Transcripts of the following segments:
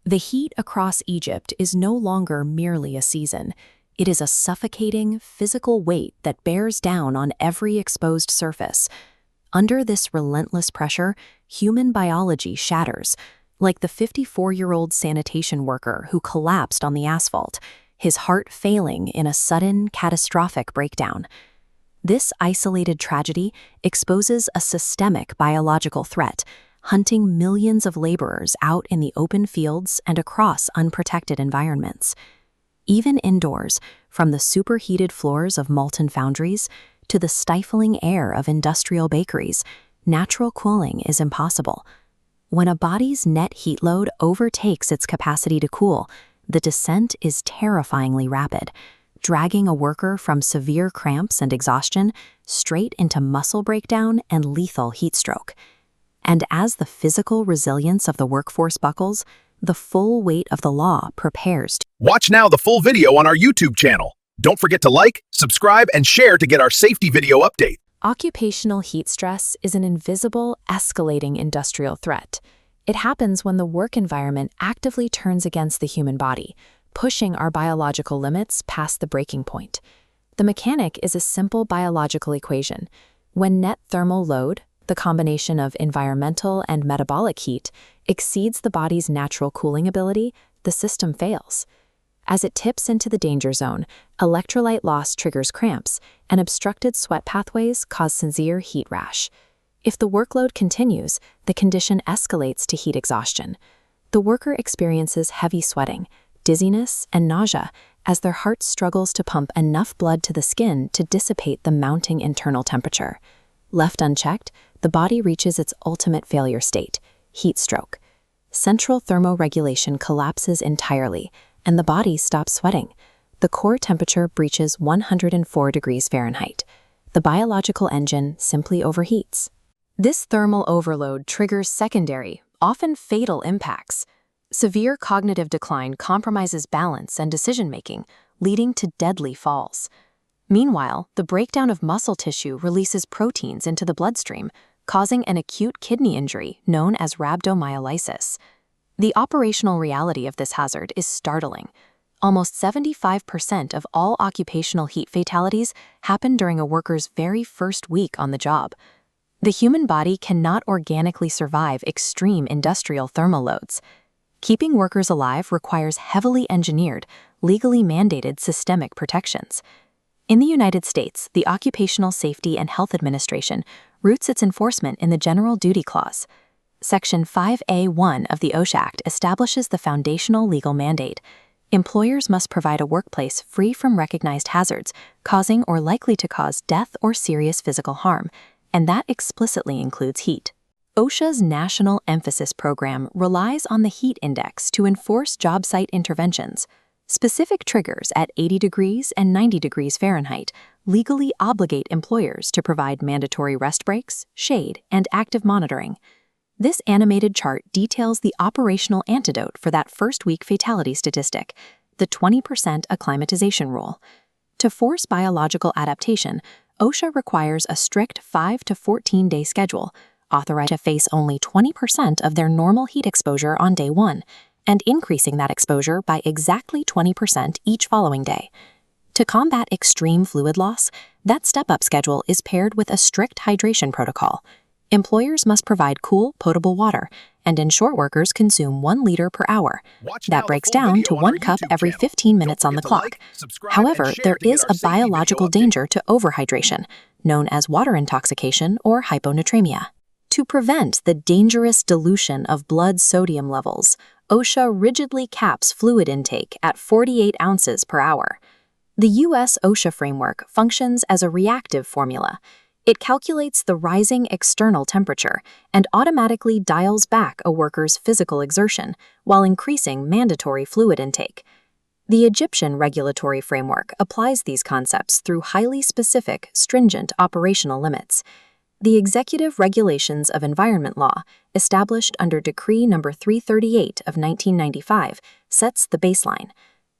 The heat across Egypt is no longer merely a season. It is a suffocating, physical weight that bears down on every exposed surface. Under this relentless pressure, human biology shatters, like the 54-year-old sanitation worker who collapsed on the asphalt, his heart failing in a sudden, catastrophic breakdown. This isolated tragedy exposes a systemic biological threat, hunting millions of laborers out in the open fields and across unprotected environments. Even indoors, from the superheated floors of molten foundries to the stifling air of industrial bakeries, natural cooling is impossible. When a body's net heat load overtakes its capacity to cool, the descent is terrifyingly rapid, dragging a worker from severe cramps and exhaustion straight into muscle breakdown and lethal heat stroke. And as the physical resilience of the workforce buckles, the full weight of the law prepares to. Watch now the full video on our YouTube channel. Don't forget to like, subscribe, and share to get our safety video update. Occupational heat stress is an invisible, escalating industrial threat. It happens when the work environment actively turns against the human body, pushing our biological limits past the breaking point. The mechanic is a simple biological equation. When net thermal load, the combination of environmental and metabolic heat, exceeds the body's natural cooling ability, the system fails. As it tips into the danger zone, electrolyte loss triggers cramps, and obstructed sweat pathways cause severe heat rash. If the workload continues, the condition escalates to heat exhaustion. The worker experiences heavy sweating, dizziness, and nausea as their heart struggles to pump enough blood to the skin to dissipate the mounting internal temperature. Left unchecked, the body reaches its ultimate failure state, heat stroke. Central thermoregulation collapses entirely, and the body stops sweating. The core temperature breaches 104 degrees Fahrenheit. The biological engine simply overheats. This thermal overload triggers secondary, often fatal impacts. Severe cognitive decline compromises balance and decision-making, leading to deadly falls. Meanwhile, the breakdown of muscle tissue releases proteins into the bloodstream, causing an acute kidney injury known as rhabdomyolysis. The operational reality of this hazard is startling. Almost 75% of all occupational heat fatalities happen during a worker's very first week on the job. The human body cannot organically survive extreme industrial thermal loads. Keeping workers alive requires heavily engineered, legally mandated systemic protections. In the United States, the Occupational Safety and Health Administration roots its enforcement in the General Duty Clause. Section 5A1 of the OSHA Act establishes the foundational legal mandate. Employers must provide a workplace free from recognized hazards, causing or likely to cause death or serious physical harm, and that explicitly includes heat. OSHA's National Emphasis Program relies on the heat index to enforce job site interventions. Specific triggers at 80 degrees and 90 degrees Fahrenheit legally obligate employers to provide mandatory rest breaks, shade, and active monitoring. This animated chart details the operational antidote for that first-week fatality statistic, the 20% acclimatization rule. To force biological adaptation, OSHA requires a strict 5 to 14-day schedule, authorized to face only 20% of their normal heat exposure on day 1, and increasing that exposure by exactly 20% each following day. To combat extreme fluid loss, that step-up schedule is paired with a strict hydration protocol. Employers must provide cool, potable water and ensure workers consume 1 liter per hour. That breaks down to 1 cup every 15 minutes on the clock. However, there is a biological danger to overhydration, known as water intoxication or hyponatremia. To prevent the dangerous dilution of blood sodium levels, OSHA rigidly caps fluid intake at 48 ounces per hour. The U.S. OSHA framework functions as a reactive formula. It calculates the rising external temperature and automatically dials back a worker's physical exertion while increasing mandatory fluid intake. The Egyptian regulatory framework applies these concepts through highly specific, stringent operational limits. The Executive Regulations of Environment Law, established under Decree No. 338 of 1995, sets the baseline.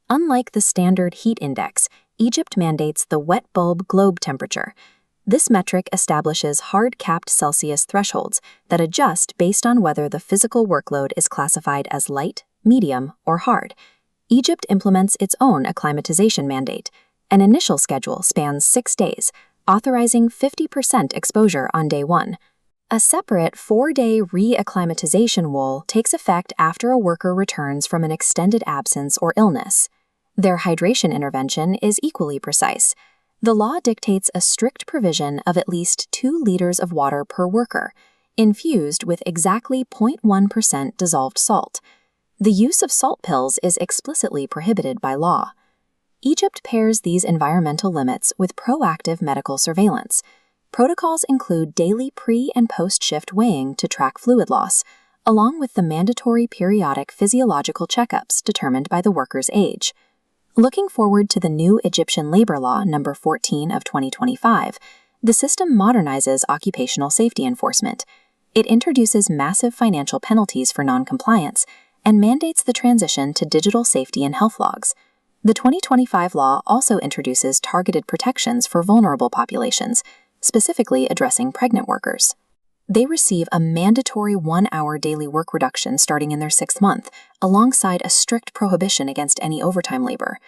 Unlike the standard heat index, Egypt mandates the wet bulb globe temperature. This metric establishes hard-capped Celsius thresholds that adjust based on whether the physical workload is classified as light, medium, or hard. Egypt implements its own acclimatization mandate. An initial schedule spans 6 days, authorizing 50% exposure on day 1. A separate 4-day re-acclimatization rule takes effect after a worker returns from an extended absence or illness. Their hydration intervention is equally precise. The law dictates a strict provision of at least 2 liters of water per worker, infused with exactly 0.1% dissolved salt. The use of salt pills is explicitly prohibited by law. Egypt pairs these environmental limits with proactive medical surveillance. Protocols include daily pre- and post-shift weighing to track fluid loss, along with the mandatory periodic physiological checkups determined by the worker's age. Looking forward to the new Egyptian Labor Law No. 14 of 2025, the system modernizes occupational safety enforcement. It introduces massive financial penalties for noncompliance and mandates the transition to digital safety and health logs. The 2025 law also introduces targeted protections for vulnerable populations, specifically addressing pregnant workers. They receive a mandatory 1-hour daily work reduction starting in their 6th month, alongside a strict prohibition against any overtime labor.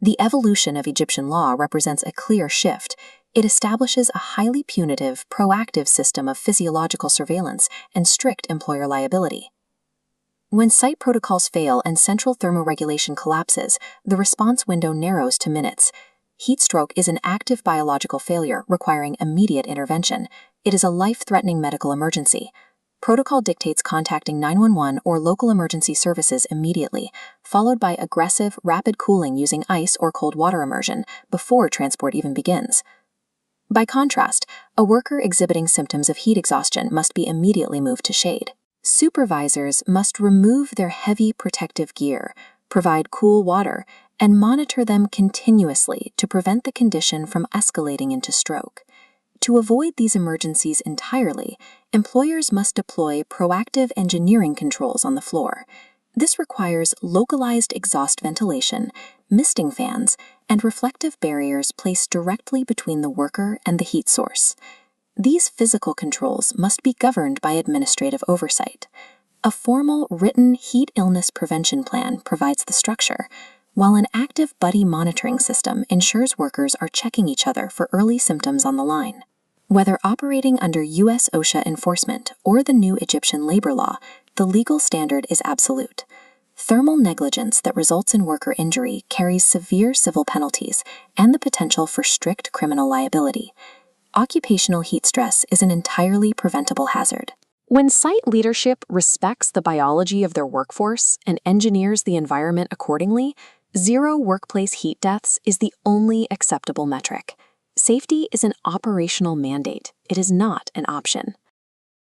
The evolution of Egyptian law represents a clear shift. It establishes a highly punitive, proactive system of physiological surveillance and strict employer liability. When site protocols fail and central thermoregulation collapses, the response window narrows to minutes. Heat stroke is an active biological failure requiring immediate intervention. It is a life-threatening medical emergency. Protocol dictates contacting 911 or local emergency services immediately, followed by aggressive, rapid cooling using ice or cold water immersion before transport even begins. By contrast, a worker exhibiting symptoms of heat exhaustion must be immediately moved to shade. Supervisors must remove their heavy protective gear, provide cool water, and monitor them continuously to prevent the condition from escalating into stroke. To avoid these emergencies entirely, employers must deploy proactive engineering controls on the floor. This requires localized exhaust ventilation, misting fans, and reflective barriers placed directly between the worker and the heat source. These physical controls must be governed by administrative oversight. A formal written heat illness prevention plan provides the structure, while an active buddy monitoring system ensures workers are checking each other for early symptoms on the line. Whether operating under U.S. OSHA enforcement or the new Egyptian labor law, the legal standard is absolute. Thermal negligence that results in worker injury carries severe civil penalties and the potential for strict criminal liability. Occupational heat stress is an entirely preventable hazard. When site leadership respects the biology of their workforce and engineers the environment accordingly, zero workplace heat deaths is the only acceptable metric. Safety is an operational mandate. It is not an option.